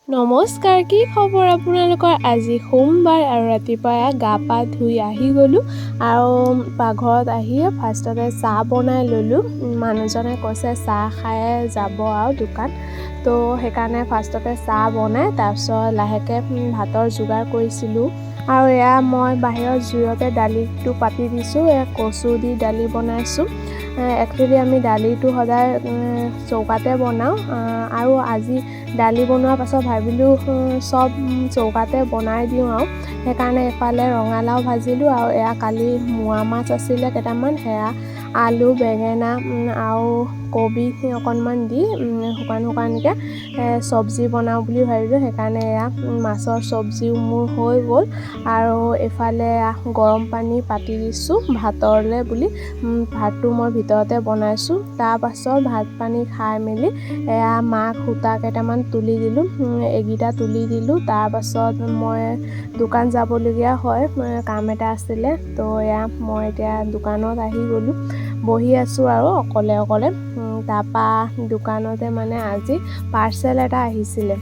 নমস্কাৰ, কি খবৰ আপোনালোকৰ? আজি সোমবাৰ আৰু ৰাতিপুৱা গা পা ধুই আহি গ'লোঁ আৰু পাকঘৰত আহি ফাৰ্ষ্টতে চাহ বনাই ল'লোঁ। মানুহজনে কৈছে চাহ খাই যাব আৰু দোকান, তো সেইকাৰণে ফাৰ্ষ্টতে চাহ বনাই তাৰপিছত লাহেকৈ ভাতৰ যোগাৰ কৰিছিলোঁ। আৰু এয়া মই বাহিৰৰ জুইতে দালিটো পাতি দিছোঁ। কচু দি দালি বনাইছোঁ। একচুৱেলি আমি দালিটো সদায় চৌকাতে বনাওঁ আৰু আজি দালি বনোৱাৰ পাছত ভাবিলোঁ চব চৌকাতে বনাই দিওঁ আৰু সেইকাৰণে এফালে ৰঙালাও ভাজিলোঁ আৰু এয়া কালি মোৱা মাছ আছিলে কেইটামান, সেয়া আলু বেঙেনা আৰু কবি অকণমান দি শুকানকৈ চব্জি বনাওঁ বুলি ভাবিলোঁ। সেইকাৰণে এয়া মাছৰ চব্জিও মোৰ হৈ গ'ল আৰু এইফালে গৰম পানী পাতি দিছোঁ ভাতৰলৈ বুলি। ভাতটো মই ভিতৰতে বনাইছোঁ। তাৰপাছত ভাত পানী খাই মেলি এয়া মাক সূতা কেইটামান তুলি দিলোঁ, এইকেইটা তুলি দিলোঁ। তাৰপাছত মই দোকান যাবলগীয়া হয়, কাম এটা আছিলে, তো এয়া মই এতিয়া দোকানত আহি গ'লোঁ। বহি আছোঁ আৰু অকলে। তাৰপৰা দোকানতে মানে আজি পাৰ্চেল এটা আহিছিলে,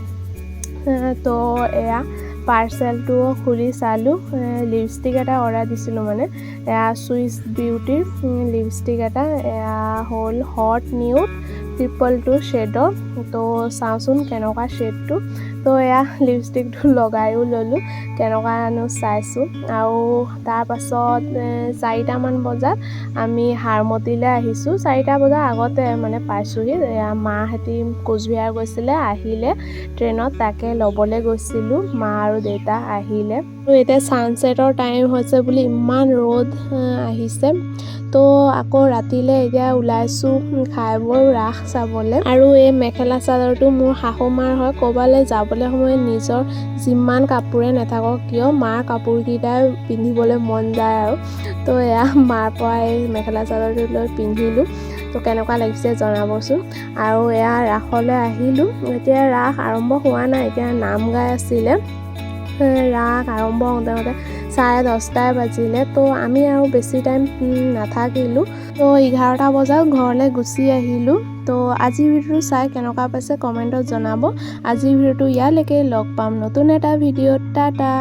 তো এয়া পাৰ্চেলটো খুলি চালোঁ। লিপষ্টিক এটা অৰ্ডাৰ দিছিলোঁ, মানে এয়া চুইচ বিউটিৰ লিপষ্টিক এটা, এয়া হ'ল হট নিউড 222 শ্বেডৰ। তো চাওঁচোন কেনেকুৱা শ্বেডটো। তো এয়া লিপষ্টিকটো লগাইও ল'লোঁ, কেনেকুৱানো চাইছোঁ। আৰু তাৰপাছত 4টামান বজাত আমি হাৰমতিলৈ আহিছোঁ। 4টা বজাৰ আগতে মানে পাইছোঁহি। এয়া মাহঁতি কোচবিহাৰ গৈছিলে, আহিলে ট্ৰেইনত, তাকে ল'বলৈ গৈছিলোঁ। মা আৰু দেউতা আহিলে। তো এতিয়া ছানছেটৰ টাইম হৈছে বুলি ইমান ৰ'দ আহিছে। তো আকৌ ৰাতিলৈ এতিয়া ওলাইছোঁ খাই বৈ ৰাস চাবলৈ। আৰু এই মেখেলা চাদৰটো মোৰ শাহু মাৰ হয়। ক'ৰবালৈ যাবলৈ সময়ত নিজৰ যিমান কাপোৰে নাথাকক কিয় মাৰ কাপোৰকেইটাই পিন্ধিবলৈ মন যায় আৰু। তো এয়া মাৰ পৰা এই মেখেলা চাদৰটো লৈ পিন্ধিলোঁ। তো কেনেকুৱা লাগিছে জনাবচোন। আৰু এয়া ৰাসলৈ আহিলোঁ। এতিয়া ৰাস আৰম্ভ হোৱা নাই, এতিয়া নাম গাই আছিলে। ৰাস আৰম্ভ হওঁতে 10:30 বাজিলে। তো আমি আৰু বেছি টাইম নাথাকিলোঁ, তো 11টা বজাত ঘৰলৈ গুচি আহিলোঁ। তো আজিৰ ভিডিঅ'টো চাই কেনেকুৱা পাইছে কমেণ্টত জনাব। আজিৰ ভিডিঅ'টো ইয়ালৈকে, লগ পাম নতুন এটা ভিডিঅ'ত। টাটা।